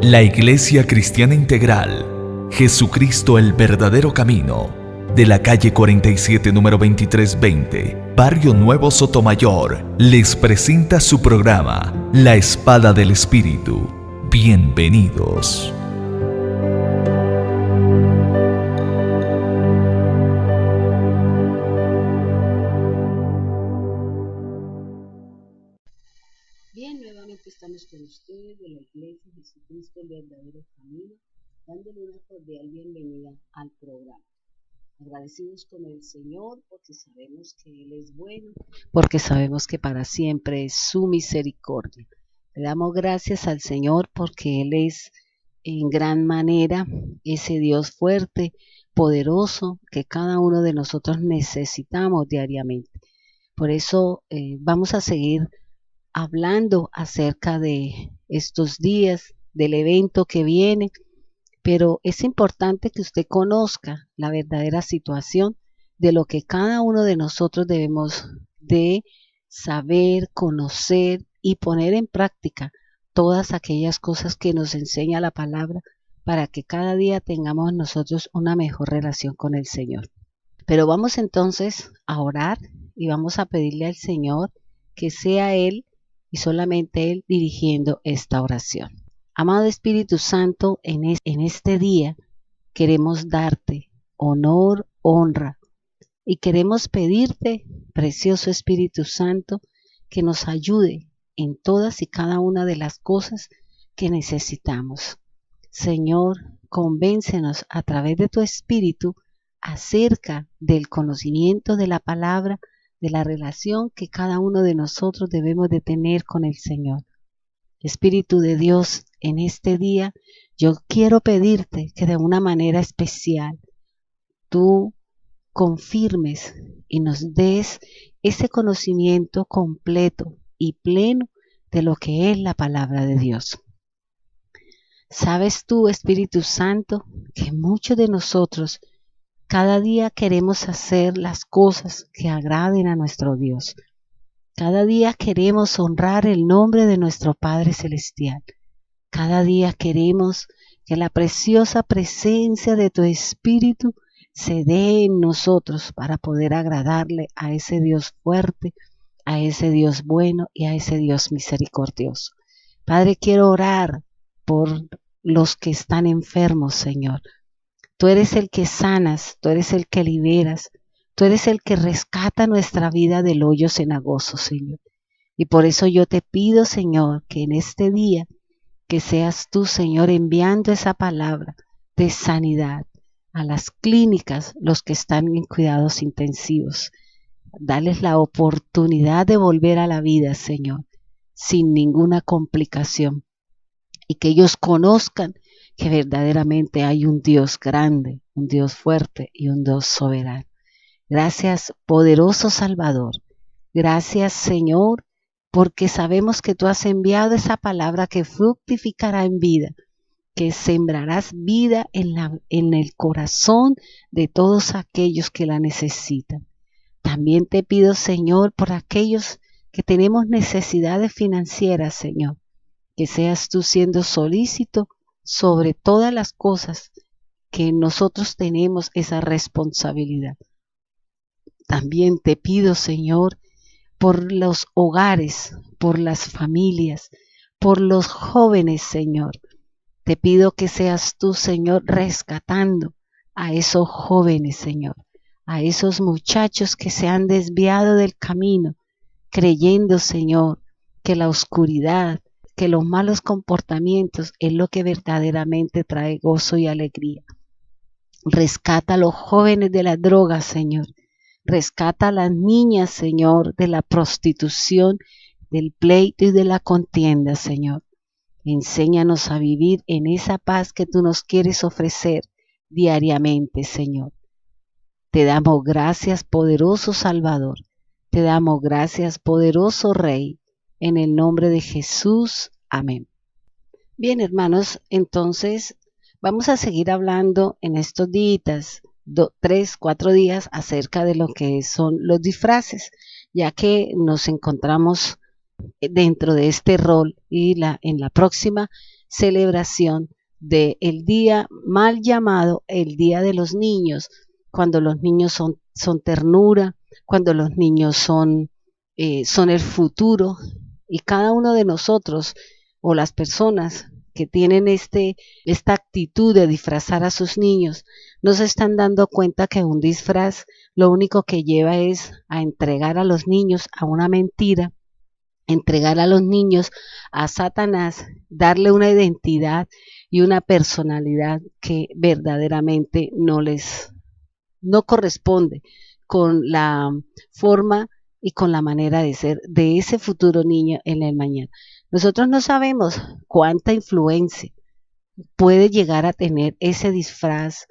La Iglesia Cristiana Integral, Jesucristo el verdadero camino, de la calle 47 número 2320, Barrio Nuevo Sotomayor, les presenta su programa, La Espada del Espíritu. Bienvenidos. Bien, nuevamente estamos con ustedes de la Iglesia Jesucristo el verdadero camino, dándole una cordial bienvenida al programa. Agradecidos con el Señor porque sabemos que Él es bueno, porque sabemos que para siempre es su misericordia. Le damos gracias al Señor porque Él es en gran manera ese Dios fuerte, poderoso, que cada uno de nosotros necesitamos diariamente. Por eso vamos a seguir hablando acerca de estos días, del evento que viene, pero es importante que usted conozca la verdadera situación de lo que cada uno de nosotros debemos de saber, conocer y poner en práctica todas aquellas cosas que nos enseña la palabra para que cada día tengamos nosotros una mejor relación con el Señor. Pero vamos entonces a orar y vamos a pedirle al Señor que sea Él y solamente Él dirigiendo esta oración. Amado Espíritu Santo, en este día queremos darte honor, honra y queremos pedirte, precioso Espíritu Santo, que nos ayude en todas y cada una de las cosas que necesitamos. Señor, convéncenos a través de tu Espíritu acerca del conocimiento de la palabra, de la relación que cada uno de nosotros debemos de tener con el Señor. Espíritu de Dios, en este día yo quiero pedirte que de una manera especial tú confirmes y nos des ese conocimiento completo y pleno de lo que es la palabra de Dios. Sabes tú, Espíritu Santo, que muchos de nosotros cada día queremos hacer las cosas que agraden a nuestro Dios. Cada día queremos honrar el nombre de nuestro Padre Celestial. Cada día queremos que la preciosa presencia de tu Espíritu se dé en nosotros para poder agradarle a ese Dios fuerte, a ese Dios bueno y a ese Dios misericordioso. Padre, quiero orar por los que están enfermos, Señor. Tú eres el que sanas, tú eres el que liberas, tú eres el que rescata nuestra vida del hoyo cenagoso, Señor. Y por eso yo te pido, Señor, que en este día, que seas tú, Señor, enviando esa palabra de sanidad a las clínicas, los que están en cuidados intensivos. Dales la oportunidad de volver a la vida, Señor, sin ninguna complicación. Y que ellos conozcan que verdaderamente hay un Dios grande, un Dios fuerte y un Dios soberano. Gracias, poderoso Salvador. Gracias, Señor, porque sabemos que tú has enviado esa palabra que fructificará en vida, que sembrarás vida en el corazón de todos aquellos que la necesitan. También te pido, Señor, por aquellos que tenemos necesidades financieras, Señor, que seas tú siendo solícito sobre todas las cosas que nosotros tenemos esa responsabilidad. También te pido, Señor, por los hogares, por las familias, por los jóvenes, Señor. Te pido que seas tú, Señor, rescatando a esos jóvenes, Señor, a esos muchachos que se han desviado del camino, creyendo, Señor, que la oscuridad, que los malos comportamientos es lo que verdaderamente trae gozo y alegría. Rescata a los jóvenes de las drogas, Señor. Rescata a las niñas, Señor, de la prostitución, del pleito y de la contienda, Señor. Enséñanos a vivir en esa paz que tú nos quieres ofrecer diariamente, Señor. Te damos gracias, poderoso Salvador. Te damos gracias, poderoso Rey. En el nombre de Jesús. Amén. Bien, hermanos, entonces vamos a seguir hablando en estos días, 3, 4 días, acerca de lo que son los disfraces, ya que nos encontramos dentro de este rol y en la próxima celebración del día mal llamado el Día de los Niños, cuando los niños son ternura, cuando los niños son el futuro, y cada uno de nosotros o las personas que tienen esta actitud de disfrazar a sus niños, no se están dando cuenta que un disfraz lo único que lleva es a entregar a los niños a una mentira, entregar a los niños a Satanás, darle una identidad y una personalidad que verdaderamente no corresponde con la forma y con la manera de ser de ese futuro niño en el mañana. Nosotros no sabemos cuánta influencia puede llegar a tener ese disfraz.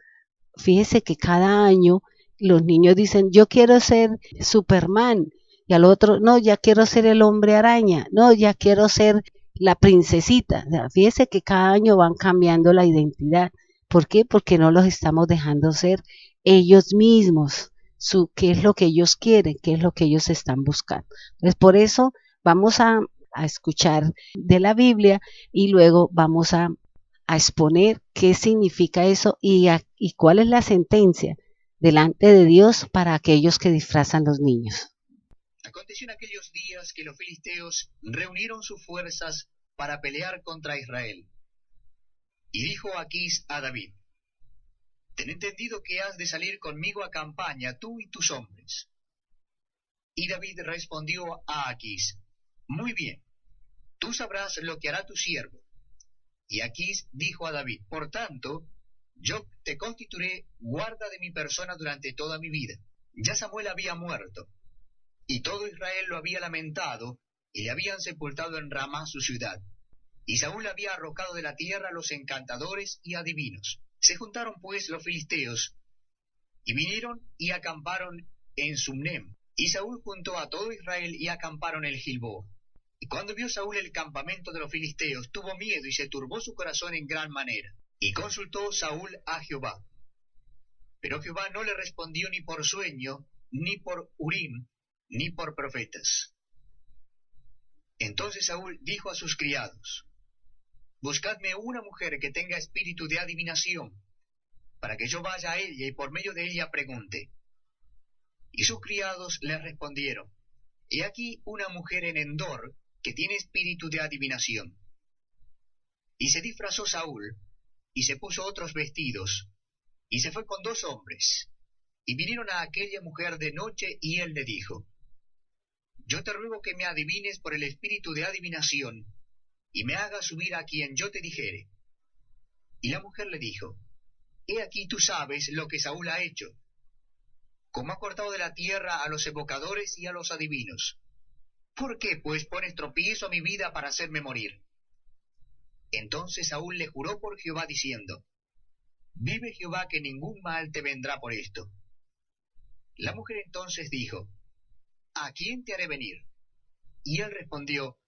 Fíjese que cada año los niños dicen, yo quiero ser Superman, y al otro, no, ya quiero ser el hombre araña, no, ya quiero ser la princesita. O sea, fíjese que cada año van cambiando la identidad. ¿Por qué? Porque no los estamos dejando ser ellos mismos, qué es lo que ellos quieren, qué es lo que ellos están buscando. Entonces, por eso vamos a escuchar de la Biblia y luego vamos a exponer qué significa eso y cuál es la sentencia delante de Dios para aquellos que disfrazan los niños. Aconteció en aquellos días que los filisteos reunieron sus fuerzas para pelear contra Israel. Y dijo Aquís a David, ten entendido que has de salir conmigo a campaña, tú y tus hombres. Y David respondió a Aquís, muy bien, tú sabrás lo que hará tu siervo. Y Aquís dijo a David, por tanto, yo te constituiré guarda de mi persona durante toda mi vida. Ya Samuel había muerto, y todo Israel lo había lamentado, y le habían sepultado en Ramá su ciudad. Y Saúl había arrojado de la tierra a los encantadores y adivinos. Se juntaron pues los filisteos, y vinieron y acamparon en Sumnem. Y Saúl juntó a todo Israel y acamparon en Gilboa. Y cuando vio Saúl el campamento de los filisteos, tuvo miedo y se turbó su corazón en gran manera. Y consultó Saúl a Jehová. Pero Jehová no le respondió ni por sueño, ni por Urim, ni por profetas. Entonces Saúl dijo a sus criados, buscadme una mujer que tenga espíritu de adivinación, para que yo vaya a ella y por medio de ella pregunte. Y sus criados le respondieron, he aquí una mujer en Endor que tiene espíritu de adivinación. Y se disfrazó Saúl, y se puso otros vestidos, y se fue con 2 hombres, y vinieron a aquella mujer de noche, y él le dijo, yo te ruego que me adivines por el espíritu de adivinación, y me hagas subir a quien yo te dijere. Y la mujer le dijo, he aquí tú sabes lo que Saúl ha hecho, como ha cortado de la tierra a los evocadores y a los adivinos. ¿Por qué, pues, pones tropiezo a mi vida para hacerme morir? Entonces Saúl le juró por Jehová, diciendo, vive Jehová que ningún mal te vendrá por esto. La mujer entonces dijo, ¿a quién te haré venir? Y él respondió,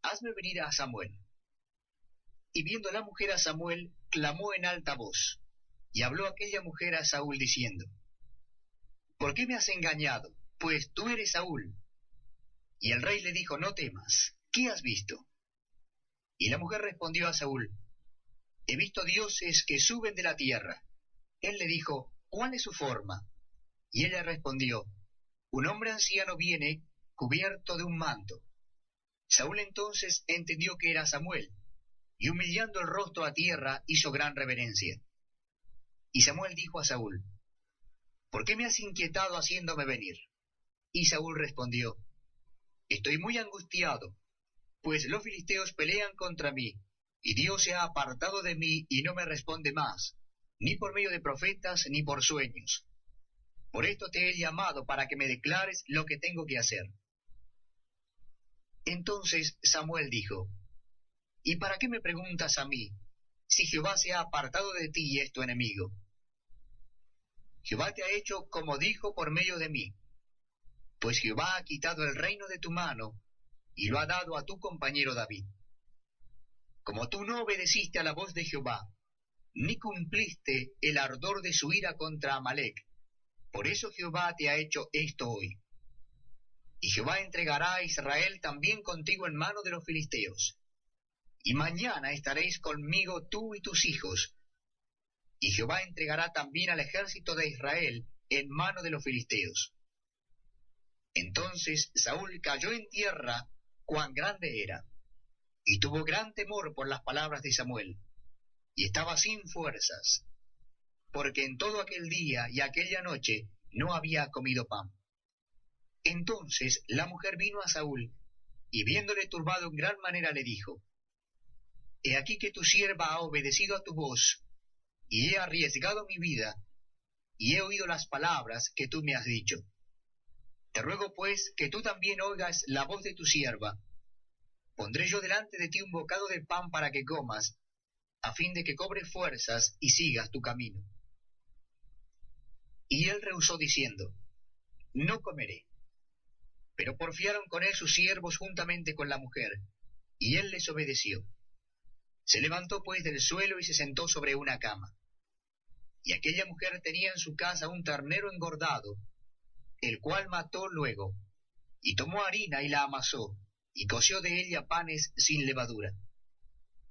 hazme venir a Samuel. Y viendo la mujer a Samuel, clamó en alta voz, y habló aquella mujer a Saúl diciendo, ¿por qué me has engañado? Pues tú eres Saúl. Y el rey le dijo, no temas, ¿qué has visto? Y la mujer respondió a Saúl, he visto dioses que suben de la tierra. Él le dijo, ¿cuál es su forma? Y ella respondió, un hombre anciano viene cubierto de un manto. Saúl entonces entendió que era Samuel, y humillando el rostro a tierra hizo gran reverencia. Y Samuel dijo a Saúl, ¿por qué me has inquietado haciéndome venir? Y Saúl respondió, estoy muy angustiado, pues los filisteos pelean contra mí, y Dios se ha apartado de mí y no me responde más, ni por medio de profetas ni por sueños. Por esto te he llamado para que me declares lo que tengo que hacer. Entonces Samuel dijo, ¿y para qué me preguntas a mí, si Jehová se ha apartado de ti y es tu enemigo? Jehová te ha hecho como dijo por medio de mí, pues Jehová ha quitado el reino de tu mano y lo ha dado a tu compañero David. Como tú no obedeciste a la voz de Jehová, ni cumpliste el ardor de su ira contra Amalec, por eso Jehová te ha hecho esto hoy. Y Jehová entregará a Israel también contigo en mano de los filisteos. y mañana estaréis conmigo tú y tus hijos, y Jehová entregará también al ejército de Israel en mano de los filisteos. Entonces Saúl cayó en tierra, cuán grande era, y tuvo gran temor por las palabras de Samuel, y estaba sin fuerzas, porque en todo aquel día y aquella noche no había comido pan. Entonces la mujer vino a Saúl, y viéndole turbado en gran manera le dijo: He aquí que tu sierva ha obedecido a tu voz, y he arriesgado mi vida, y he oído las palabras que tú me has dicho. Te ruego pues que tú también oigas la voz de tu sierva. Pondré yo delante de ti un bocado de pan para que comas, a fin de que cobres fuerzas y sigas tu camino. Y él rehusó diciendo: No comeré. Pero porfiaron con él sus siervos juntamente con la mujer, y él les obedeció. Se levantó pues del suelo y se sentó sobre una cama. Y aquella mujer tenía en su casa un ternero engordado, el cual mató luego, y tomó harina y la amasó, y coció de ella panes sin levadura.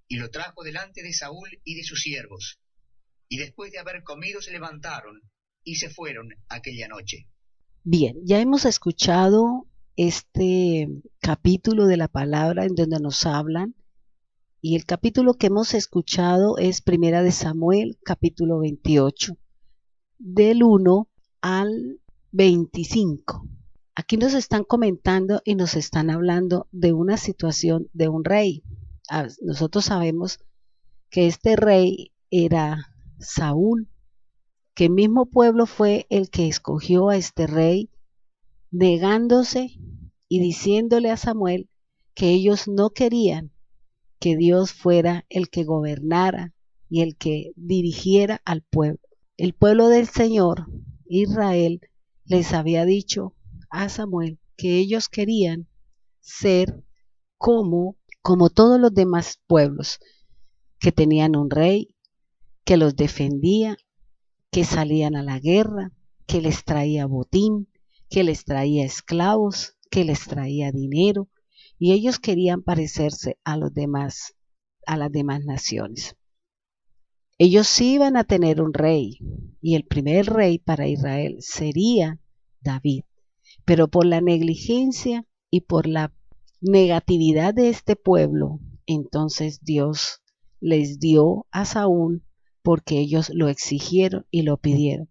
Y lo trajo delante de Saúl y de sus siervos. Y después de haber comido se levantaron y se fueron aquella noche. Bien, ya hemos escuchado este capítulo de la palabra en donde nos hablan, y el capítulo que hemos escuchado es Primera de Samuel, capítulo 28, del 1 al 25. Aquí nos están comentando y nos están hablando de una situación de un rey. Nosotros sabemos que este rey era Saúl, que el mismo pueblo fue el que escogió a este rey, negándose y diciéndole a Samuel que ellos no querían que Dios fuera el que gobernara y el que dirigiera al pueblo. El pueblo del Señor, Israel, les había dicho a Samuel que ellos querían ser como todos los demás pueblos, que tenían un rey, que los defendía, que salían a la guerra, que les traía botín, que les traía esclavos, que les traía dinero, y ellos querían parecerse a las demás naciones. Ellos sí iban a tener un rey, y el primer rey para Israel sería David, pero por la negligencia y por la negatividad de este pueblo, entonces Dios les dio a Saúl, porque ellos lo exigieron y lo pidieron,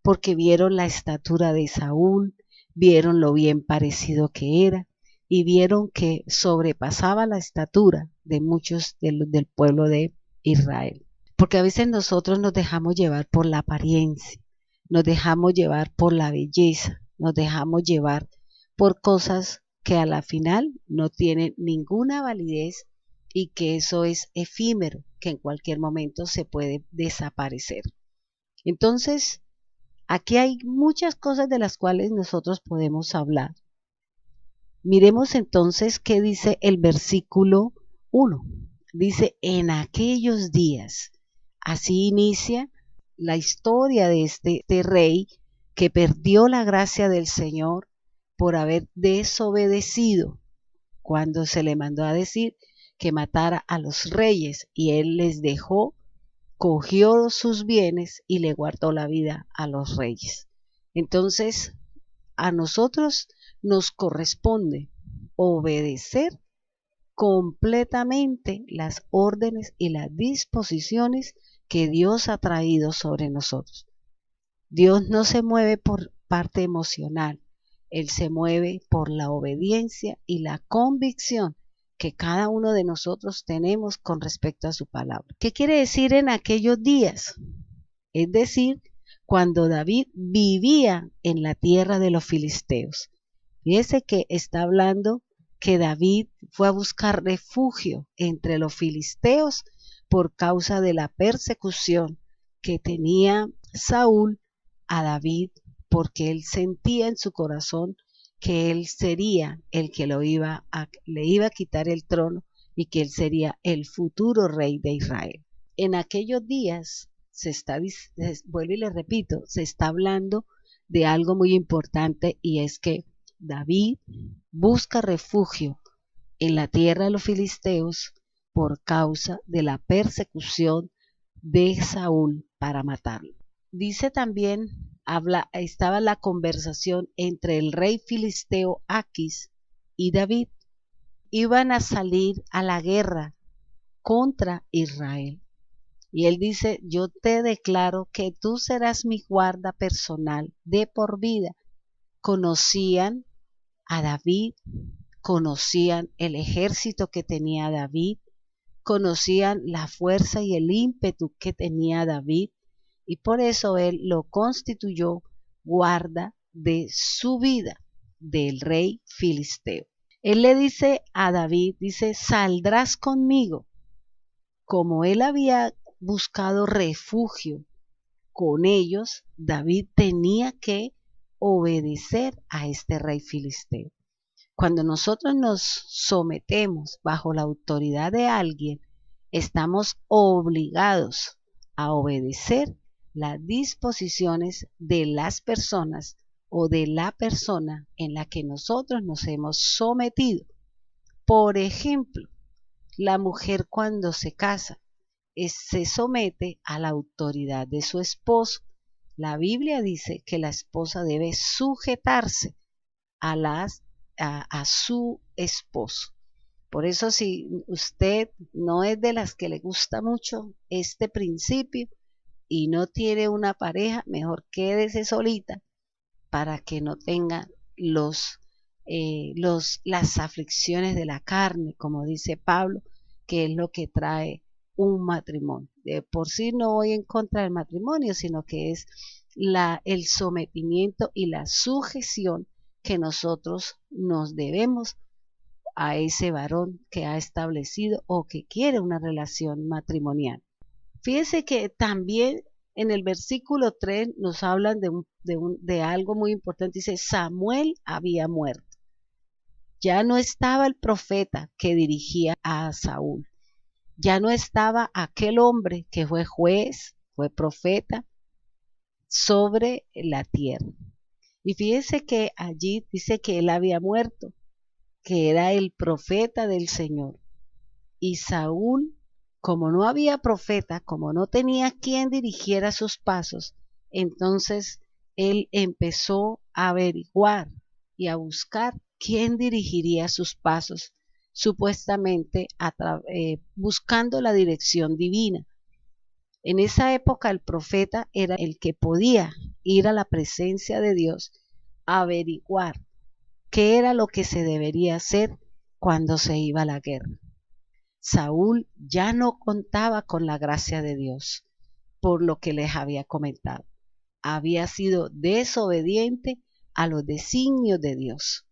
porque vieron la estatura de Saúl, vieron lo bien parecido que era, y vieron que sobrepasaba la estatura de muchos del pueblo de Israel. Porque a veces nosotros nos dejamos llevar por la apariencia, nos dejamos llevar por la belleza, nos dejamos llevar por cosas que a la final no tienen ninguna validez, y que eso es efímero, que en cualquier momento se puede desaparecer. Entonces, aquí hay muchas cosas de las cuales nosotros podemos hablar. Miremos entonces qué dice el versículo 1. Dice: en aquellos días. Así inicia la historia de este rey que perdió la gracia del Señor por haber desobedecido cuando se le mandó a decir que matara a los reyes, y él les dejó, cogió sus bienes y le guardó la vida a los reyes. Entonces, a nosotros nos corresponde obedecer completamente las órdenes y las disposiciones que Dios ha traído sobre nosotros. Dios no se mueve por parte emocional, Él se mueve por la obediencia y la convicción que cada uno de nosotros tenemos con respecto a su palabra. ¿Qué quiere decir en aquellos días? Es decir, cuando David vivía en la tierra de los filisteos. Fíjese que está hablando que David fue a buscar refugio entre los filisteos por causa de la persecución que tenía Saúl a David, porque él sentía en su corazón que él sería el que le iba a quitar el trono, y que él sería el futuro rey de Israel. En aquellos días vuelvo y le repito, se está hablando de algo muy importante, y es que David busca refugio en la tierra de los filisteos por causa de la persecución de Saúl para matarlo. Dice también, estaba la conversación entre el rey filisteo Aquis y David. Iban a salir a la guerra contra Israel. Y él dice, yo te declaro que tú serás mi guarda personal de por vida. Conocían a David, conocían el ejército que tenía David, conocían la fuerza y el ímpetu que tenía David, y por eso él lo constituyó guarda de su vida, del rey filisteo. Él le dice a David, dice, saldrás conmigo. Como él había buscado refugio con ellos, David tenía que obedecer a este rey filisteo. Cuando nosotros nos sometemos bajo la autoridad de alguien, estamos obligados a obedecer las disposiciones de las personas o de la persona en la que nosotros nos hemos sometido. Por ejemplo, la mujer cuando se casa se somete a la autoridad de su esposo. La Biblia dice que la esposa debe sujetarse a su esposo. Por eso, si usted no es de las que le gusta mucho este principio y no tiene una pareja, mejor quédese solita para que no tenga las aflicciones de la carne, como dice Pablo, que es lo que trae un matrimonio. De por sí no voy en contra del matrimonio, sino que es el sometimiento y la sujeción que nosotros nos debemos a ese varón que ha establecido o que quiere una relación matrimonial. Fíjese que también en el versículo 3 nos hablan de algo muy importante. Dice, Samuel había muerto. Ya no estaba el profeta que dirigía a Saúl. Ya no estaba aquel hombre que fue juez, fue profeta sobre la tierra. Y fíjese que allí dice que él había muerto, que era el profeta del Señor. Y Saúl, como no había profeta, como no tenía quien dirigiera sus pasos, entonces él empezó a averiguar y a buscar quién dirigiría sus pasos, supuestamente buscando la dirección divina. En esa época el profeta era el que podía ir a la presencia de Dios a averiguar qué era lo que se debería hacer cuando se iba a la guerra. Saúl ya no contaba con la gracia de Dios, por lo que les había comentado. Había sido desobediente a los designios de Dios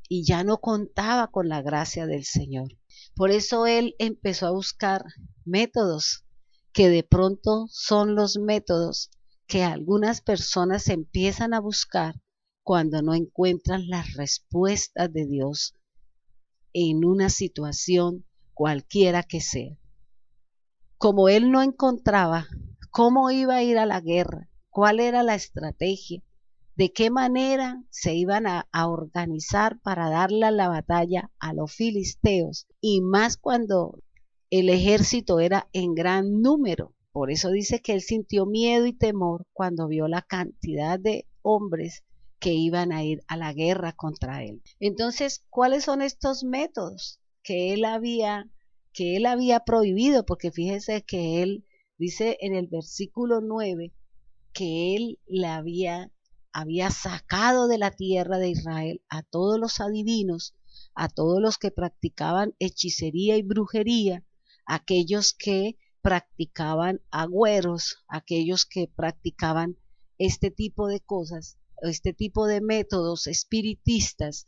y ya no contaba con la gracia del Señor. Por eso él empezó a buscar métodos que de pronto son los métodos que algunas personas empiezan a buscar cuando no encuentran las respuestas de Dios en una situación cualquiera que sea. Como él no encontraba cómo iba a ir a la guerra, cuál era la estrategia, de qué manera se iban a organizar para darle la batalla a los filisteos, y más cuando el ejército era en gran número. Por eso dice que él sintió miedo y temor cuando vio la cantidad de hombres que iban a ir a la guerra contra él. Entonces, ¿cuáles son estos métodos que él había prohibido? Porque fíjese que él dice en el versículo 9 que él había sacado de la tierra de Israel a todos los adivinos, a todos los que practicaban hechicería y brujería, aquellos que practicaban agüeros, aquellos que practicaban este tipo de cosas, este tipo de métodos espiritistas.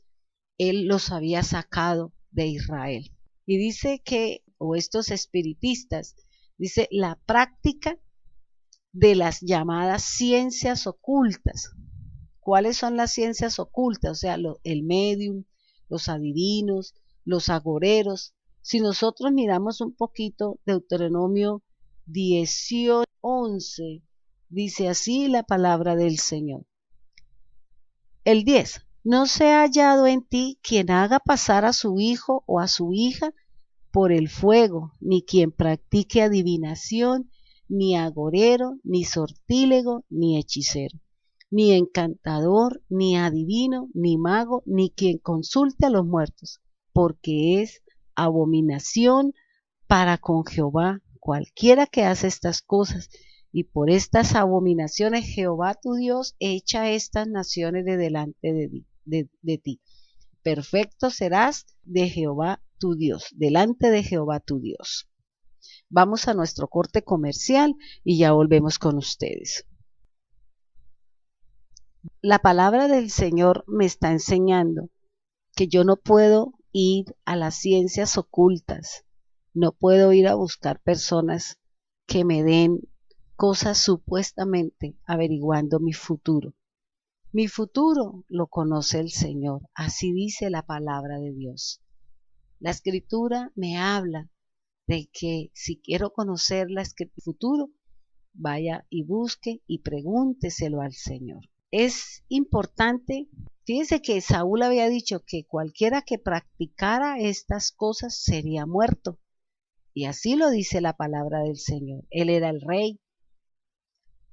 Él los había sacado de Israel. Y dice que, o estos espiritistas, dice la práctica de las llamadas ciencias ocultas. ¿Cuáles son las ciencias ocultas? O sea, el medium, los adivinos, los agoreros. Si nosotros miramos un poquito Deuteronomio 18:11, dice así la palabra del Señor. El 10. No se ha hallado en ti quien haga pasar a su hijo o a su hija por el fuego, ni quien practique adivinación, ni agorero, ni sortílego, ni hechicero, ni encantador, ni adivino, ni mago, ni quien consulte a los muertos, porque es abominación para con Jehová cualquiera que hace estas cosas, y por estas abominaciones Jehová tu Dios echa estas naciones de delante de ti. Perfecto serás de Jehová tu Dios, delante de Jehová tu Dios. Vamos a nuestro corte comercial y ya volvemos con ustedes. La palabra del Señor me está enseñando que yo no puedo ir a las ciencias ocultas, no puedo ir a buscar personas que me den cosas supuestamente averiguando mi futuro. Mi futuro lo conoce el Señor, así dice la palabra de Dios. La Escritura me habla de que si quiero conocer el futuro, vaya y busque y pregúnteselo al Señor. Es importante, fíjense que Saúl había dicho que cualquiera que practicara estas cosas sería muerto. Y así lo dice la palabra del Señor. Él era el rey.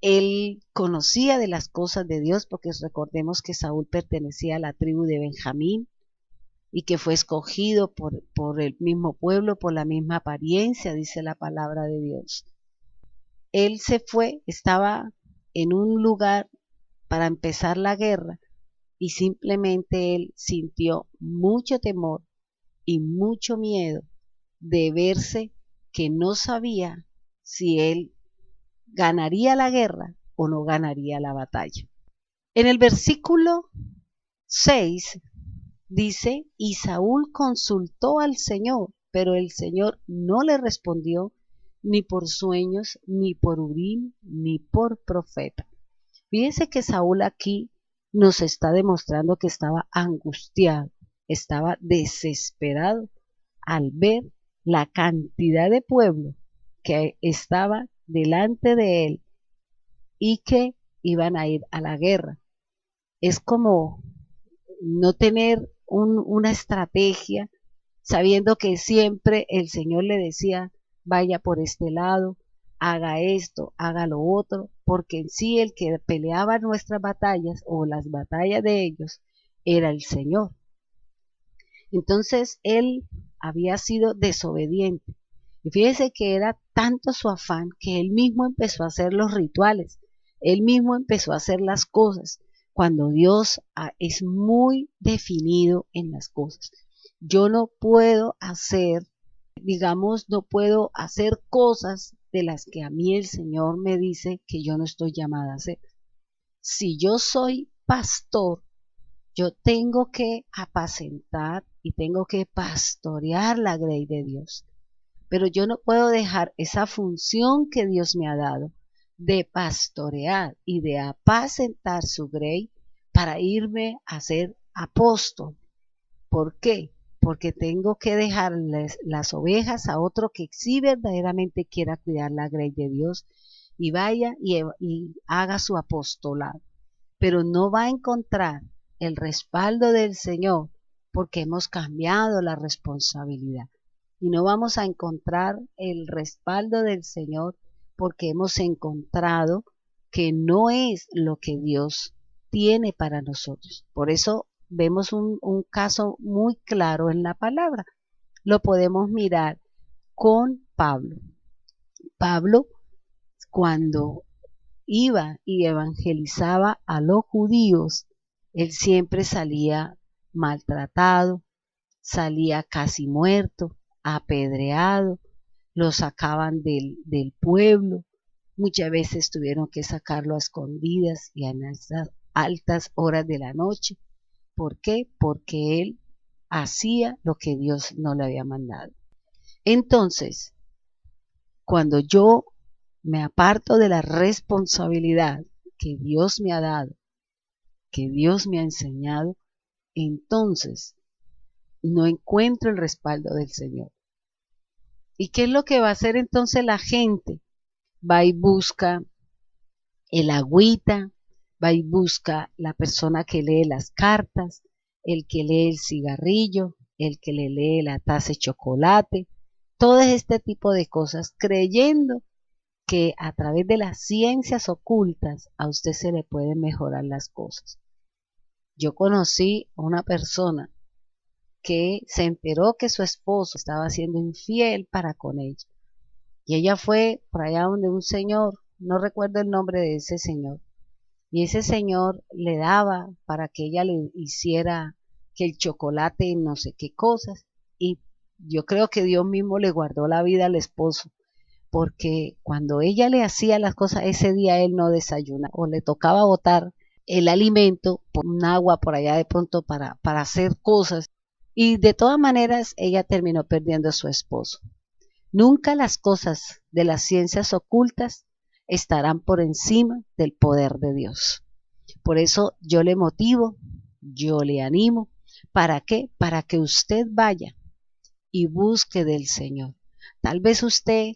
Él conocía de las cosas de Dios, porque recordemos que Saúl pertenecía a la tribu de Benjamín y que fue escogido por el mismo pueblo, por la misma apariencia, dice la palabra de Dios. Él se fue, estaba en un lugar para empezar la guerra y simplemente él sintió mucho temor y mucho miedo de verse que no sabía si él ganaría la guerra o no ganaría la batalla. En el versículo 6 dice, y Saúl consultó al Señor, pero el Señor no le respondió ni por sueños, ni por Urim, ni por profeta. Fíjense que Saúl aquí nos está demostrando que estaba angustiado, estaba desesperado al ver la cantidad de pueblo que estaba delante de él y que iban a ir a la guerra. Es como no tener una estrategia, sabiendo que siempre el Señor le decía, vaya por este lado, haga esto, haga lo otro, porque en sí el que peleaba nuestras batallas o las batallas de ellos era el Señor. Entonces él había sido desobediente. Y fíjese que era tanto su afán que él mismo empezó a hacer los rituales, él mismo empezó a hacer las cosas, cuando Dios es muy definido en las cosas. Yo no puedo hacer, no puedo hacer cosas de las que a mí el Señor me dice que yo no estoy llamada a hacer. Si yo soy pastor, yo tengo que apacentar y tengo que pastorear la grey de Dios. Pero yo no puedo dejar esa función que Dios me ha dado de pastorear y de apacentar su grey para irme a ser apóstol. ¿Por qué? Porque tengo que dejarles las ovejas a otro que sí verdaderamente quiera cuidar la grey de Dios y vaya y haga su apostolado. Pero no va a encontrar el respaldo del Señor porque hemos cambiado la responsabilidad. Y no vamos a encontrar el respaldo del Señor porque hemos encontrado que no es lo que Dios tiene para nosotros. Por eso vemos un caso muy claro en la palabra. Lo podemos mirar con Pablo. Pablo, cuando iba y evangelizaba a los judíos, él siempre salía maltratado, salía casi muerto, apedreado, lo sacaban del pueblo, muchas veces tuvieron que sacarlo a escondidas y en esas altas horas de la noche. ¿Por qué? Porque él hacía lo que Dios no le había mandado. Entonces, cuando yo me aparto de la responsabilidad que Dios me ha dado, que Dios me ha enseñado, entonces no encuentro el respaldo del Señor. ¿Y qué es lo que va a hacer entonces la gente? Va y busca el agüita, va y busca la persona que lee las cartas, el que lee el cigarrillo, el que le lee la taza de chocolate, todo este tipo de cosas, creyendo que a través de las ciencias ocultas a usted se le pueden mejorar las cosas. Yo conocí a una persona que se enteró que su esposo estaba siendo infiel para con ella. Y ella fue por allá donde un señor, no recuerdo el nombre de ese señor, y ese señor le daba para que ella le hiciera que el chocolate y no sé qué cosas, y yo creo que Dios mismo le guardó la vida al esposo, porque cuando ella le hacía las cosas, ese día él no desayunaba, o le tocaba botar el alimento por un agua por allá de pronto para hacer cosas, y de todas maneras ella terminó perdiendo a su esposo. Nunca las cosas de las ciencias ocultas estarán por encima del poder de Dios. Por eso yo le motivo, yo le animo. ¿Para qué? Para que usted vaya y busque del Señor. Tal vez usted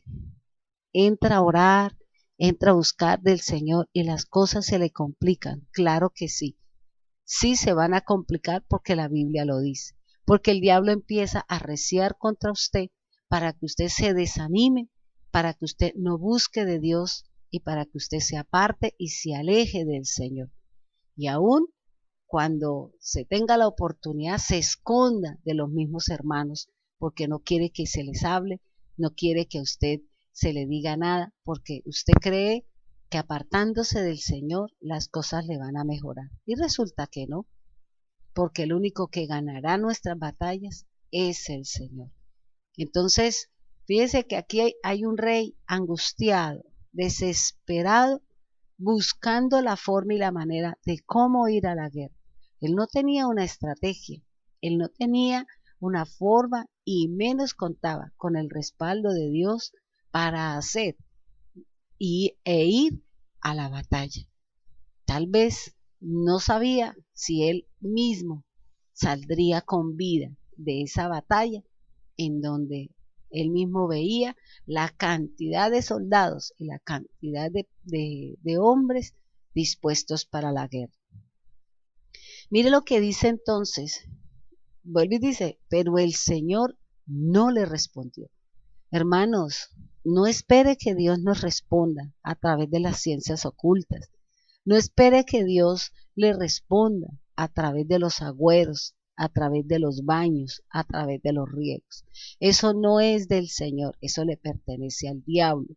entra a orar, entra a buscar del Señor y las cosas se le complican. Claro que sí. Sí se van a complicar porque la Biblia lo dice. Porque el diablo empieza a arreciar contra usted para que usted se desanime, para que usted no busque de Dios y para que usted se aparte y se aleje del Señor. Y aún cuando se tenga la oportunidad, se esconda de los mismos hermanos porque no quiere que se les hable, no quiere que a usted se le diga nada, porque usted cree que apartándose del Señor las cosas le van a mejorar. Y resulta que no, porque el único que ganará nuestras batallas es el Señor. Entonces, fíjese que aquí hay un rey angustiado, desesperado, buscando la forma y la manera de cómo ir a la guerra. Él no tenía una estrategia, él no tenía una forma y menos contaba con el respaldo de Dios para hacer e ir a la batalla. Tal vez no sabía si él mismo saldría con vida de esa batalla en donde él mismo veía la cantidad de soldados y la cantidad de hombres dispuestos para la guerra. Mire lo que dice entonces, vuelve y dice, pero el Señor no le respondió. Hermanos, no espere que Dios nos responda a través de las ciencias ocultas. No espere que Dios le responda a través de los agüeros, a través de los baños, a través de los riegos. Eso no es del Señor, eso le pertenece al diablo,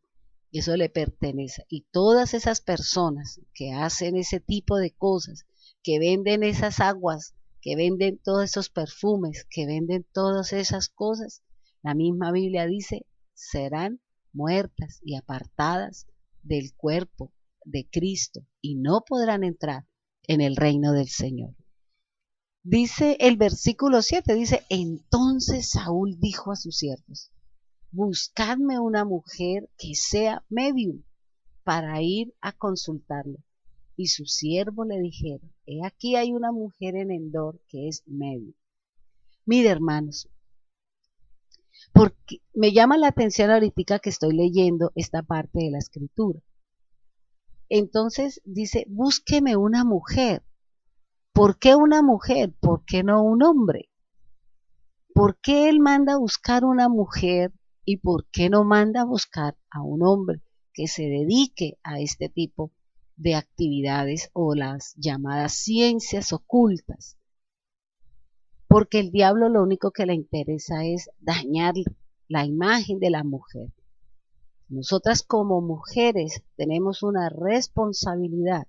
eso le pertenece. Y todas esas personas que hacen ese tipo de cosas, que venden esas aguas, que venden todos esos perfumes, que venden todas esas cosas, la misma Biblia dice, serán muertas y apartadas del cuerpo de Cristo y no podrán entrar en el reino del Señor. Dice el versículo 7, dice, entonces Saúl dijo a sus siervos, buscadme una mujer que sea medium para ir a consultarlo. Y sus siervos le dijeron, he aquí hay una mujer en Endor que es medium. Mire, hermanos, porque me llama la atención ahorita que estoy leyendo esta parte de la escritura. Entonces dice, búsqueme una mujer. ¿Por qué una mujer? ¿Por qué no un hombre? ¿Por qué él manda a buscar una mujer y por qué no manda a buscar a un hombre que se dedique a este tipo de actividades o las llamadas ciencias ocultas? Porque el diablo lo único que le interesa es dañar la imagen de la mujer. Nosotras como mujeres tenemos una responsabilidad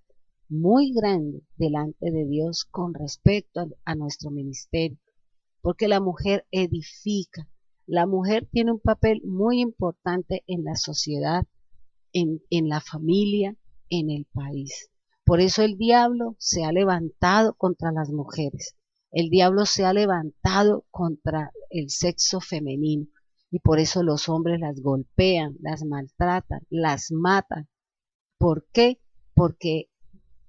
muy grande delante de Dios con respecto a nuestro ministerio, porque la mujer edifica, la mujer tiene un papel muy importante en la sociedad, en la familia, en el país. Por eso el diablo se ha levantado contra las mujeres, el diablo se ha levantado contra el sexo femenino y por eso los hombres las golpean, las maltratan, las matan. ¿Por qué? Porque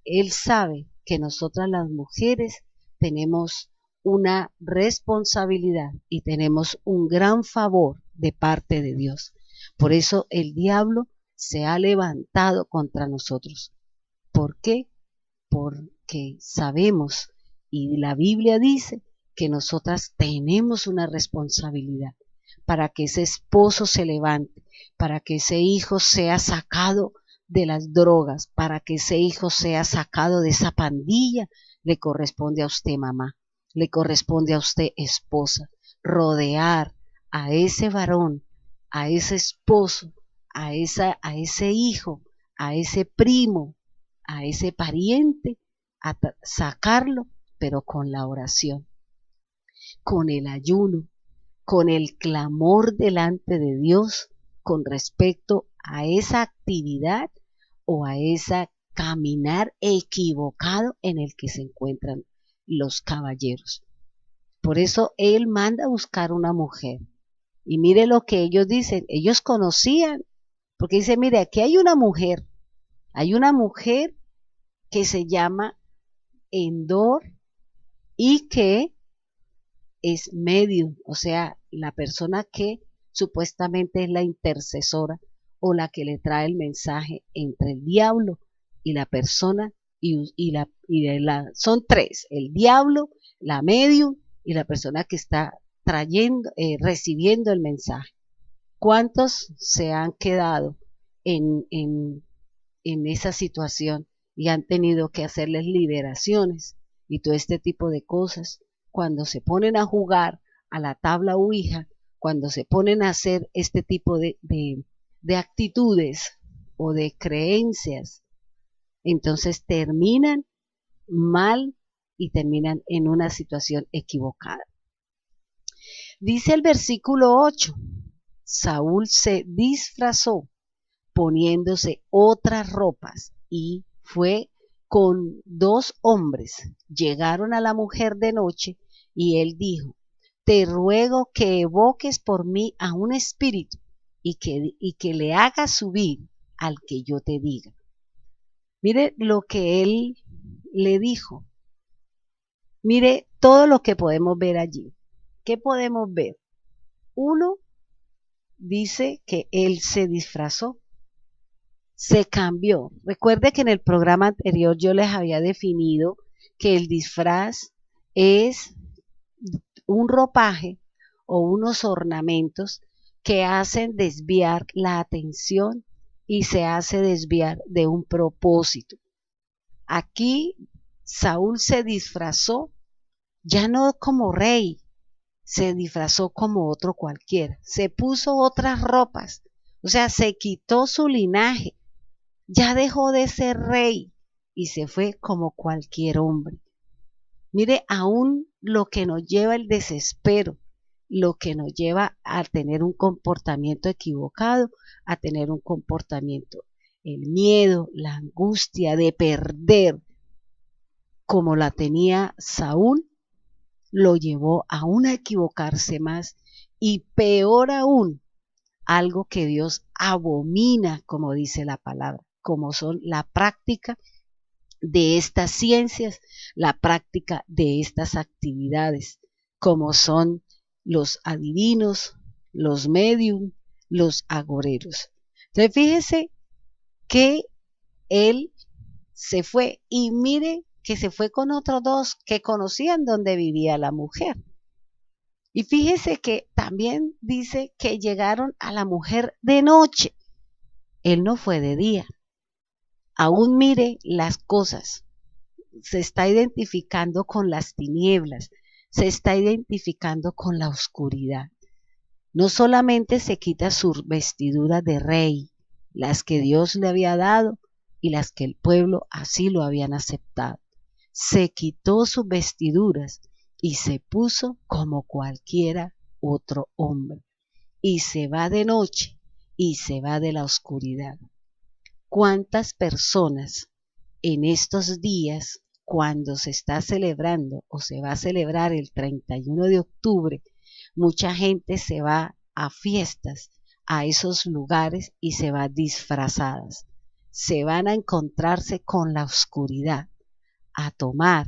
él sabe que nosotras las mujeres tenemos una responsabilidad y tenemos un gran favor de parte de Dios. Por eso el diablo se ha levantado contra nosotros. ¿Por qué? Porque sabemos y la Biblia dice que nosotras tenemos una responsabilidad. para que ese esposo se levante, para que ese hijo sea sacado de las drogas, para que ese hijo sea sacado de esa pandilla, le corresponde a usted, mamá, le corresponde a usted, esposa, rodear a ese varón, a ese esposo, a ese hijo, a ese primo, a ese pariente, a sacarlo, pero con la oración, con el ayuno, con el clamor delante de Dios con respecto a esa actividad o a ese caminar equivocado en el que se encuentran los caballeros. Por eso él manda a buscar una mujer. Y mire lo que ellos dicen, ellos conocían, porque dice, mire, aquí hay una mujer que se llama Endor y que es medium, o sea, la persona que supuestamente es la intercesora o la que le trae el mensaje entre el diablo y la persona son tres, el diablo, la medium y la persona que está recibiendo el mensaje. ¿Cuántos se han quedado en esa situación y han tenido que hacerles liberaciones y todo este tipo de cosas? Cuando se ponen a jugar a la tabla ouija, cuando se ponen a hacer este tipo de actitudes o de creencias, entonces terminan mal y terminan en una situación equivocada. Dice el versículo 8, Saúl se disfrazó poniéndose otras ropas y fue con 2 hombres. Llegaron a la mujer de noche y él dijo, te ruego que evoques por mí a un espíritu y que le hagas subir al que yo te diga. Mire lo que él le dijo. Mire todo lo que podemos ver allí. ¿Qué podemos ver? Uno, dice que él se disfrazó, se cambió. Recuerde que en el programa anterior yo les había definido que el disfraz es un ropaje o unos ornamentos que hacen desviar la atención y se hace desviar de un propósito. Aquí Saúl se disfrazó ya no como rey, se disfrazó como otro cualquiera, se puso otras ropas, o sea, se quitó su linaje, ya dejó de ser rey y se fue como cualquier hombre. Mire, aún lo que nos lleva el desespero, lo que nos lleva a tener un comportamiento equivocado, a tener un comportamiento, el miedo, la angustia de perder, como la tenía Saúl, lo llevó aún a equivocarse más y peor aún, algo que Dios abomina, como dice la palabra, como son la práctica de estas ciencias, la práctica de estas actividades, como son los adivinos, los medium, los agoreros. Entonces fíjese que él se fue y mire que se fue con otros 2 que conocían dónde vivía la mujer. Y fíjese que también dice que llegaron a la mujer de noche. Él no fue de día. Aún mire las cosas. Se está identificando con las tinieblas. Se está identificando con la oscuridad. No solamente se quita su vestidura de rey, las que Dios le había dado y las que el pueblo así lo habían aceptado. Se quitó sus vestiduras y se puso como cualquiera otro hombre. Y se va de noche y se va de la oscuridad. ¿Cuántas personas en estos días, cuando se está celebrando o se va a celebrar el 31 de octubre, mucha gente se va a fiestas, a esos lugares y se va disfrazadas? Se van a encontrarse con la oscuridad, a tomar,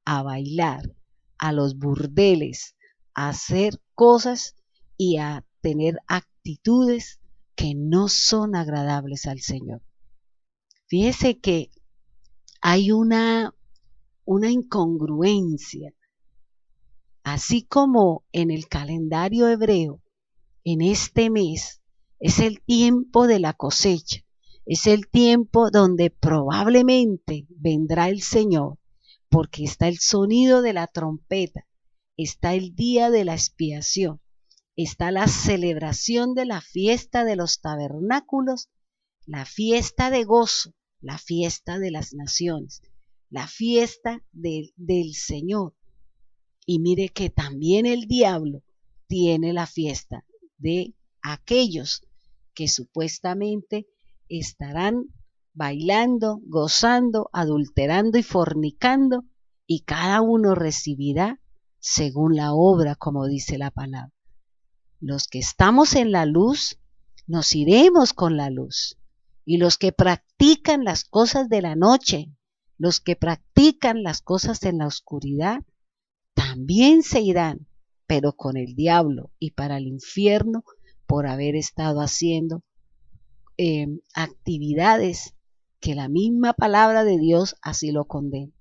a bailar, a los burdeles, a hacer cosas y a tener actitudes que no son agradables al Señor. Fíjese que hay una incongruencia, así como en el calendario hebreo en este mes es el tiempo de la cosecha, es el tiempo donde probablemente vendrá el Señor, porque está el sonido de la trompeta, está el día de la expiación, está la celebración de la fiesta de los tabernáculos, la fiesta de gozo, la fiesta de las naciones, la fiesta del Señor. Y mire que también el diablo tiene la fiesta de aquellos que supuestamente estarán bailando, gozando, adulterando y fornicando, y cada uno recibirá según la obra, como dice la palabra. Los que estamos en la luz, nos iremos con la luz. Y los que practican las cosas de la noche, los que practican las cosas en la oscuridad, también se irán, pero con el diablo y para el infierno por haber estado haciendo actividades que la misma palabra de Dios así lo condena.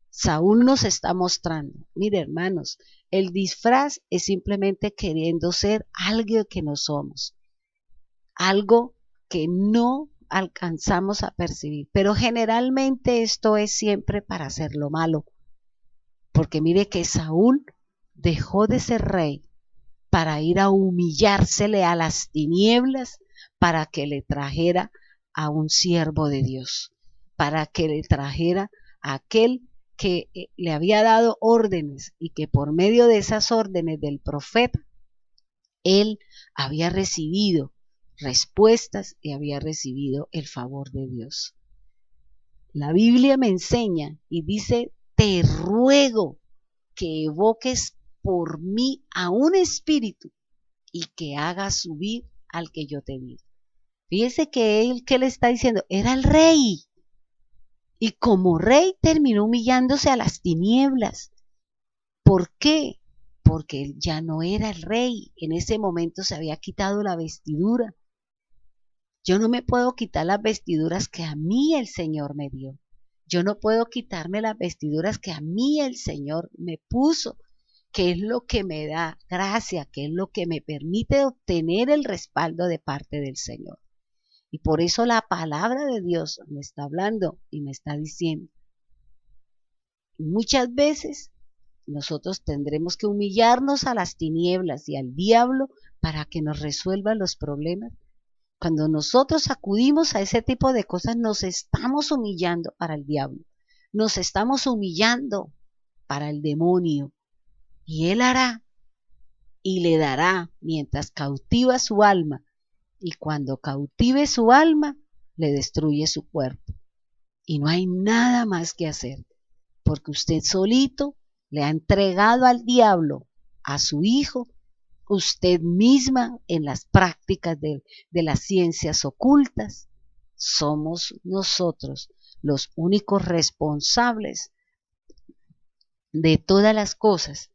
Saúl nos está mostrando, mire hermanos, el disfraz es simplemente queriendo ser algo que no somos, algo que no alcanzamos a percibir, pero generalmente esto es siempre para hacer lo malo, porque mire que Saúl dejó de ser rey para ir a humillársele a las tinieblas, para que le trajera a un siervo de Dios, para que le trajera a aquel que le había dado órdenes y que por medio de esas órdenes del profeta, él había recibido respuestas y había recibido el favor de Dios. La Biblia me enseña y dice, te ruego que evoques por mí a un espíritu y que hagas subir al que yo te diga. Fíjese que él, ¿qué le está diciendo? Era el rey. Y como rey terminó humillándose a las tinieblas. ¿Por qué? Porque él ya no era el rey. En ese momento se había quitado la vestidura. Yo no me puedo quitar las vestiduras que a mí el Señor me dio. Yo no puedo quitarme las vestiduras que a mí el Señor me puso, que es lo que me da gracia, que es lo que me permite obtener el respaldo de parte del Señor. Y por eso la palabra de Dios me está hablando y me está diciendo. Muchas veces nosotros tendremos que humillarnos a las tinieblas y al diablo para que nos resuelvan los problemas. Cuando nosotros acudimos a ese tipo de cosas, nos estamos humillando para el diablo, nos estamos humillando para el demonio. Y él hará y le dará mientras cautiva su alma. Y cuando cautive su alma, le destruye su cuerpo. Y no hay nada más que hacer, porque usted solito le ha entregado al diablo, a su hijo, usted misma en las prácticas de las ciencias ocultas. Somos nosotros los únicos responsables de todas las cosas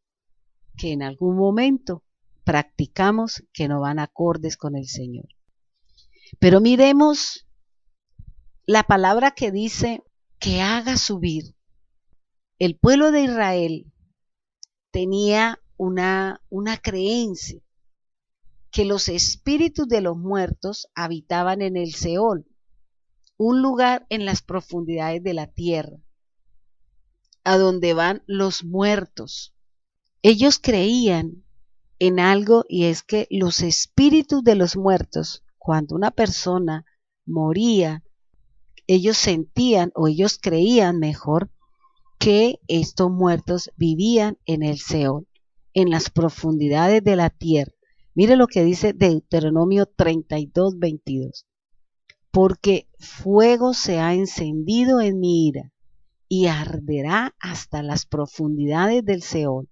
que en algún momento practicamos que no van acordes con el Señor. Pero miremos la palabra que dice que haga subir. El pueblo de Israel tenía una creencia que los espíritus de los muertos habitaban en el Seol, un lugar en las profundidades de la tierra, a donde van los muertos. Ellos creían en algo, y es que los espíritus de los muertos, cuando una persona moría, ellos sentían, o ellos creían mejor, que estos muertos vivían en el Seol, en las profundidades de la tierra. Mire lo que dice Deuteronomio 32:22. Porque fuego se ha encendido en mi ira, y arderá hasta las profundidades del Seol.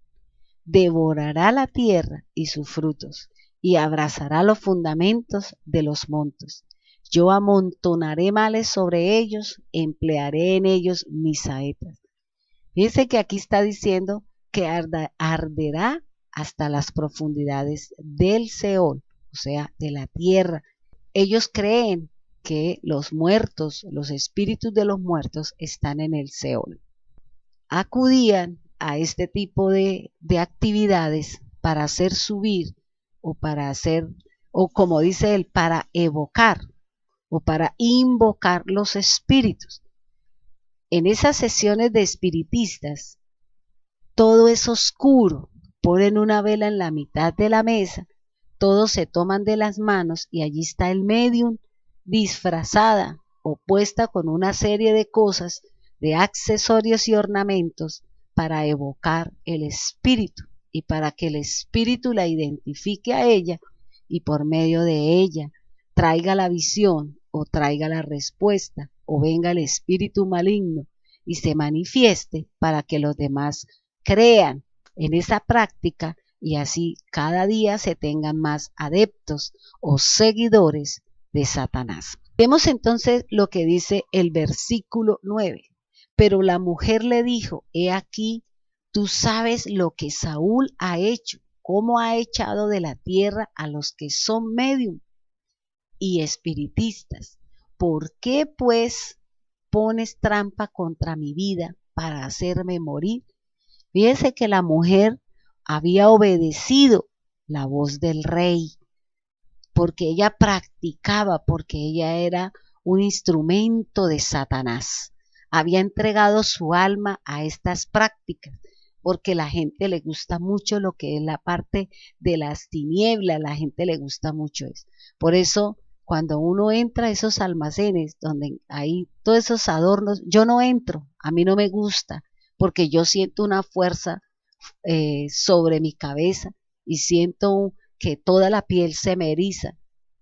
Devorará la tierra y sus frutos, y abrazará los fundamentos de los montes. Yo amontonaré males sobre ellos, emplearé en ellos mis saetas. Fíjense que aquí está diciendo que arderá hasta las profundidades del Seol, o sea, de la tierra. Ellos creen que los muertos, los espíritus de los muertos están en el Seol. Acudían a este tipo de actividades para hacer subir o para hacer, o como dice él, para evocar o para invocar los espíritus. En esas sesiones de espiritistas, todo es oscuro, ponen una vela en la mitad de la mesa, todos se toman de las manos y allí está el médium disfrazada o puesta con una serie de cosas, de accesorios y ornamentos para evocar el espíritu y para que el espíritu la identifique a ella y por medio de ella traiga la visión o traiga la respuesta o venga el espíritu maligno y se manifieste para que los demás crean en esa práctica y así cada día se tengan más adeptos o seguidores de Satanás. Vemos entonces lo que dice el versículo 9. Pero la mujer le dijo, he aquí, tú sabes lo que Saúl ha hecho, cómo ha echado de la tierra a los que son medium y espiritistas. ¿Por qué pues pones trampa contra mi vida para hacerme morir? Fíjese que la mujer había obedecido la voz del rey, porque ella practicaba, porque ella era un instrumento de Satanás. Había entregado su alma a estas prácticas, porque la gente le gusta mucho lo que es la parte de las tinieblas, la gente le gusta mucho eso. Por eso, cuando uno entra a esos almacenes donde hay todos esos adornos, yo no entro, a mí no me gusta, porque yo siento una fuerza sobre mi cabeza y siento que toda la piel se me eriza.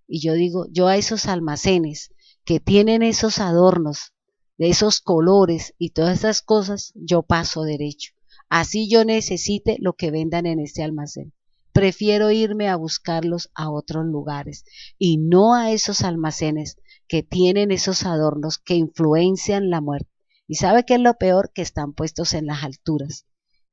Y yo digo, yo a esos almacenes que tienen esos adornos, de esos colores y todas esas cosas, yo paso derecho. Así yo necesite lo que vendan en ese almacén. Prefiero irme a buscarlos a otros lugares y no a esos almacenes que tienen esos adornos que influencian la muerte. ¿Y sabe qué es lo peor? Que están puestos en las alturas,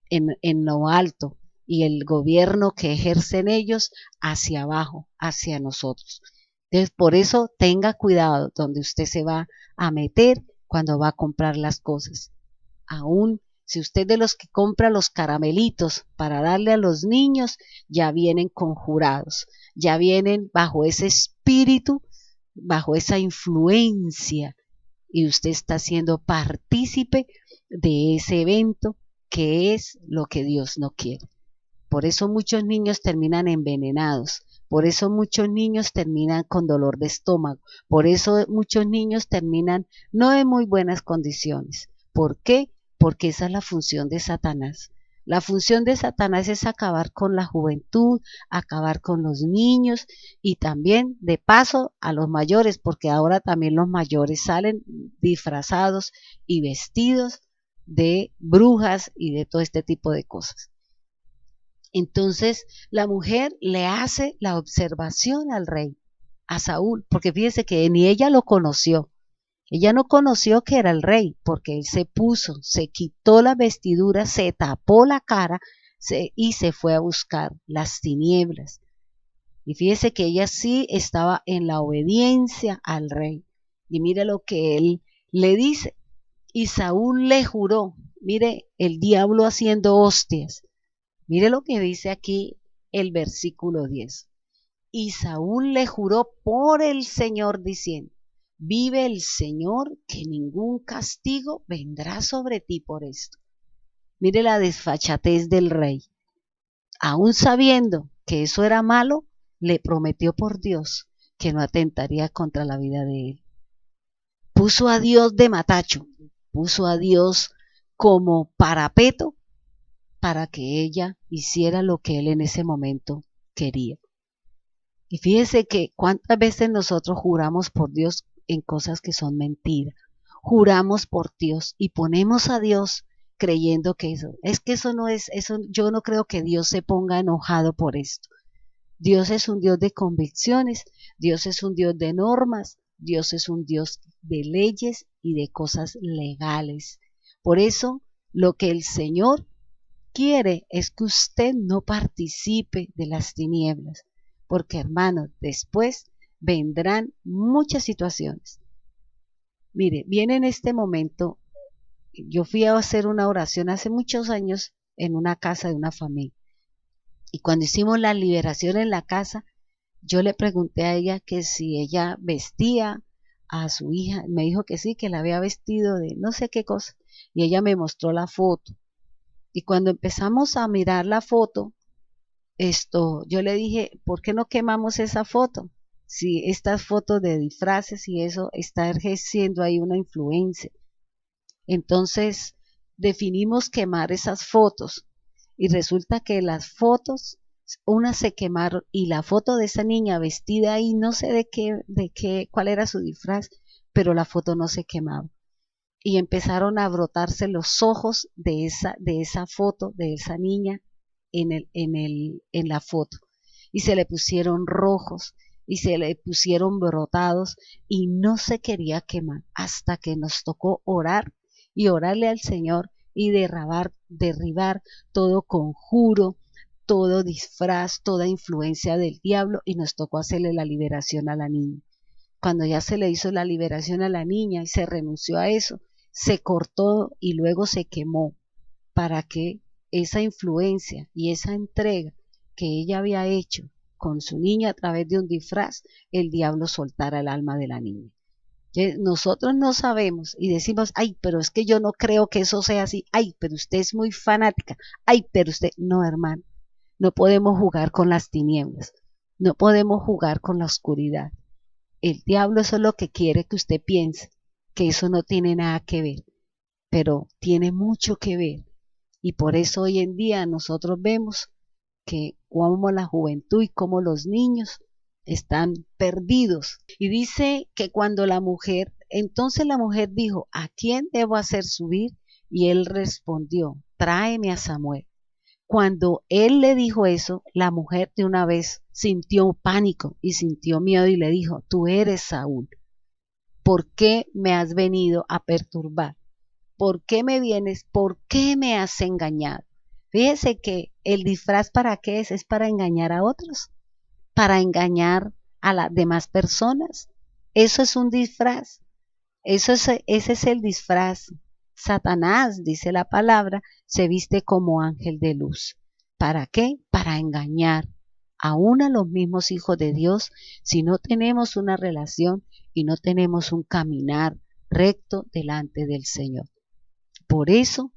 en lo alto, y el gobierno que ejercen ellos hacia abajo, hacia nosotros. Entonces, por eso tenga cuidado donde usted se va a meter cuando va a comprar las cosas. Aún si usted de los que compra los caramelitos para darle a los niños, ya vienen conjurados, ya vienen bajo ese espíritu, bajo esa influencia, y usted está siendo partícipe de ese evento que es lo que Dios no quiere. Por eso muchos niños terminan envenenados, por eso muchos niños terminan con dolor de estómago, por eso muchos niños terminan no en muy buenas condiciones. ¿Por qué? Porque esa es la función de Satanás. La función de Satanás es acabar con la juventud, acabar con los niños y también de paso a los mayores, porque ahora también los mayores salen disfrazados y vestidos de brujas y de todo este tipo de cosas. Entonces la mujer le hace la observación al rey, a Saúl, porque fíjese que ni ella lo conoció. Ella no conoció que era el rey, porque él se puso, se quitó la vestidura, se tapó la cara y se fue a buscar las tinieblas. Y fíjese que ella sí estaba en la obediencia al rey. Y mire lo que él le dice. Y Saúl le juró, mire el diablo haciendo hostias. Mire lo que dice aquí el versículo 10. Y Saúl le juró por el Señor diciendo, vive el Señor que ningún castigo vendrá sobre ti por esto. Mire la desfachatez del rey. Aún sabiendo que eso era malo, le prometió por Dios que no atentaría contra la vida de él. Puso a Dios de matacho, puso a Dios como parapeto para que ella hiciera lo que él en ese momento quería. Y fíjese que cuántas veces nosotros juramos por Dios en cosas que son mentiras. Juramos por Dios y ponemos a Dios creyendo que eso no es, eso yo no creo que Dios se ponga enojado por esto. Dios es un Dios de convicciones, Dios es un Dios de normas, Dios es un Dios de leyes y de cosas legales. Por eso, lo que el Señor quiere es que usted no participe de las tinieblas, porque hermanos, después vendrán muchas situaciones. Mire, viene en este momento, yo fui a hacer una oración hace muchos años en una casa de una familia, Y cuando hicimos la liberación en la casa, yo le pregunté a ella que si ella vestía a su hija. Me dijo que sí, que la había vestido de no sé qué cosa. Y ella me mostró la foto. Y cuando empezamos a mirar la foto, yo le dije, ¿por qué no quemamos esa foto? Si estas fotos de disfraces y eso está ejerciendo ahí una influencia. Entonces definimos quemar esas fotos y resulta que las fotos, unas se quemaron y la foto de esa niña vestida ahí, no sé cuál era su disfraz, pero la foto no se quemaba. Y empezaron a brotarse los ojos de esa foto, de esa niña en la foto. Y se le pusieron rojos y se le pusieron brotados y no se quería quemar hasta que nos tocó orar y orarle al Señor y derribar todo conjuro, todo disfraz, toda influencia del diablo y nos tocó hacerle la liberación a la niña. Cuando ya se le hizo la liberación a la niña y se renunció a eso, se cortó y luego se quemó para que esa influencia y esa entrega que ella había hecho con su niña a través de un disfraz, el diablo soltara el alma de la niña. Nosotros no sabemos y decimos, ay, pero es que yo no creo que eso sea así, ay, pero usted es muy fanática, ay, pero usted, no, hermano, no podemos jugar con las tinieblas, no podemos jugar con la oscuridad. El diablo eso es lo que quiere que usted piense, que eso no tiene nada que ver, pero tiene mucho que ver. Y por eso hoy en día nosotros vemos que como la juventud y como los niños están perdidos. Y dice que cuando entonces la mujer dijo, ¿a quién debo hacer subir? Y él respondió, tráeme a Samuel. Cuando él le dijo eso, la mujer de una vez sintió pánico y sintió miedo y le dijo, tú eres Saúl, ¿por qué me has venido a perturbar? ¿Por qué me vienes? ¿Por qué me has engañado? Fíjese que el disfraz ¿para qué es? Es para engañar a otros, para engañar a las demás personas. Eso es un disfraz. Ese es el disfraz. Satanás, dice la palabra, se viste como ángel de luz. ¿Para qué? Para engañar aún a los mismos hijos de Dios si no tenemos una relación y no tenemos un caminar recto delante del Señor. Por eso,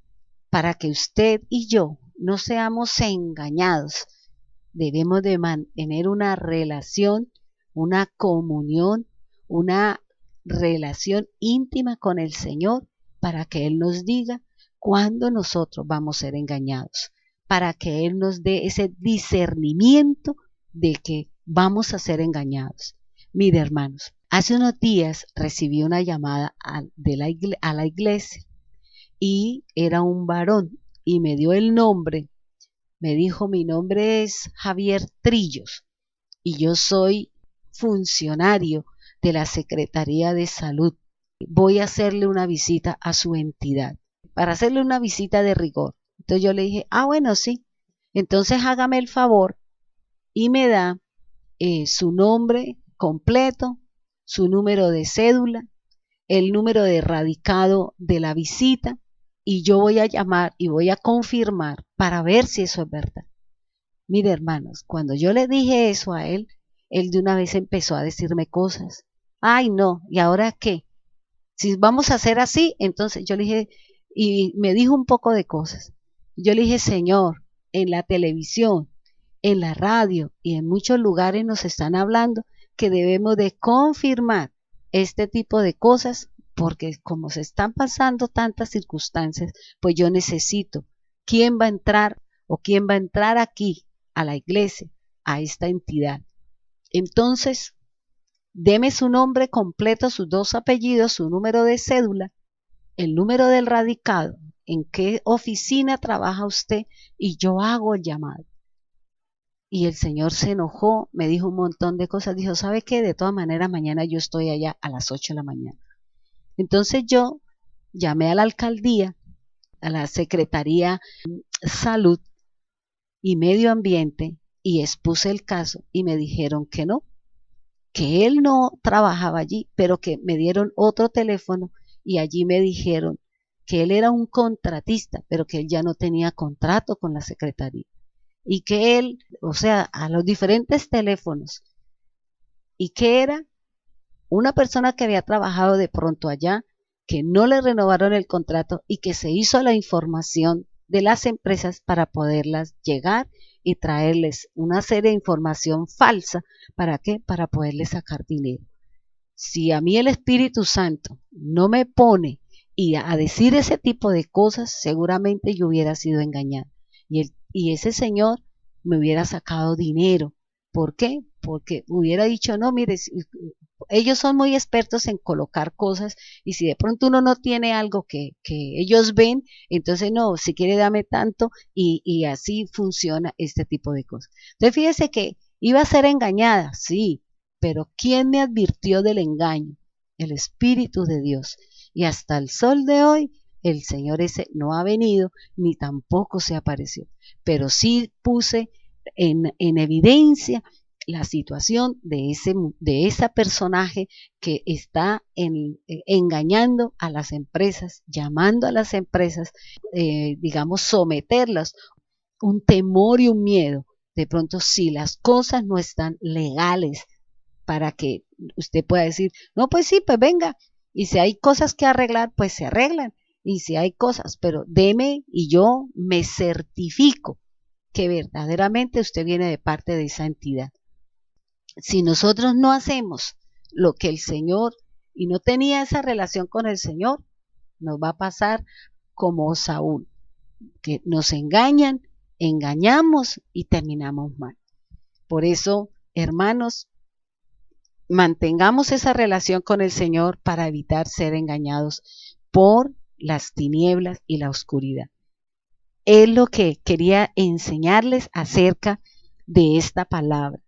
para que usted y yo no seamos engañados, debemos de mantener una relación, una comunión, una relación íntima con el Señor para que Él nos diga cuándo nosotros vamos a ser engañados, para que Él nos dé ese discernimiento de que vamos a ser engañados. Mire, hermanos, hace unos días recibí una llamada a la iglesia y era un varón y me dio el nombre. Me dijo, mi nombre es Javier Trillos y yo soy funcionario de la Secretaría de Salud. Voy a hacerle una visita a su entidad, para hacerle una visita de rigor. Entonces yo le dije, bueno, sí. Entonces hágame el favor y me da su nombre completo, su número de cédula, el número de radicado de la visita y yo voy a llamar y voy a confirmar para ver si eso es verdad. Mire, hermanos, cuando yo le dije eso a él, él de una vez empezó a decirme cosas. Ay, no, ¿y ahora qué? Si vamos a hacer así, entonces yo le dije, y me dijo un poco de cosas. Yo le dije, Señor, en la televisión, en la radio y en muchos lugares nos están hablando que debemos de confirmar este tipo de cosas porque como se están pasando tantas circunstancias, pues yo necesito quién va a entrar o quién va a entrar aquí a la iglesia, a esta entidad. Entonces, deme su nombre completo, sus 2 apellidos, su número de cédula, el número del radicado, en qué oficina trabaja usted y yo hago el llamado. Y el Señor se enojó, me dijo un montón de cosas, dijo, ¿sabe qué? De todas maneras mañana yo estoy allá a las 8 de la mañana. Entonces yo llamé a la alcaldía, a la Secretaría de Salud y Medio Ambiente y expuse el caso y me dijeron que no, que él no trabajaba allí, pero que me dieron otro teléfono y allí me dijeron que él era un contratista, pero que él ya no tenía contrato con la Secretaría. y que él, o sea, a los diferentes teléfonos, y que era una persona que había trabajado de pronto allá, que no le renovaron el contrato y que se hizo la información de las empresas para poderlas llegar y traerles una serie de información falsa. ¿Para qué? Para poderles sacar dinero. Si a mí el Espíritu Santo no me pone a decir ese tipo de cosas, seguramente yo hubiera sido engañada. Y ese señor me hubiera sacado dinero. ¿Por qué? Porque hubiera dicho, no, mire, ellos son muy expertos en colocar cosas y si de pronto uno no tiene algo que ellos ven, entonces no, si quiere dame tanto y así funciona este tipo de cosas. Entonces fíjese que iba a ser engañada, sí, pero ¿quién me advirtió del engaño? El Espíritu de Dios. Y hasta el sol de hoy, el Señor ese no ha venido ni tampoco se apareció. Pero sí puse en evidencia la situación de ese personaje que está engañando a las empresas, llamando a las empresas, digamos, someterlas, un temor y un miedo. De pronto, si las cosas no están legales, para que usted pueda decir, no, pues sí, pues venga, y si hay cosas que arreglar, pues se arreglan, y si hay cosas, pero deme y yo me certifico que verdaderamente usted viene de parte de esa entidad. Si nosotros no hacemos lo que el Señor, y no tenía esa relación con el Señor, nos va a pasar como Saúl, que nos engañan, engañamos y terminamos mal. Por eso, hermanos, mantengamos esa relación con el Señor para evitar ser engañados por las tinieblas y la oscuridad. Es lo que quería enseñarles acerca de esta palabra,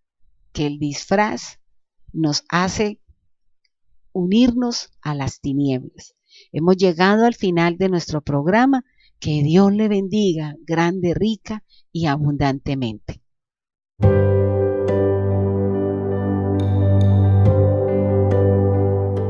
que el disfraz nos hace unirnos a las tinieblas. Hemos llegado al final de nuestro programa. Que Dios le bendiga grande, rica y abundantemente.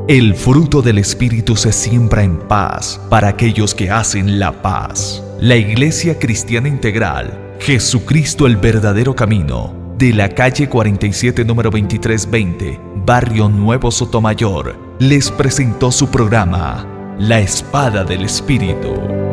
El fruto del Espíritu se siembra en paz para aquellos que hacen la paz. La Iglesia Cristiana Integral, Jesucristo el verdadero camino, de la calle 47 número 2320, Barrio Nuevo Sotomayor, les presentó su programa, La Espada del Espíritu.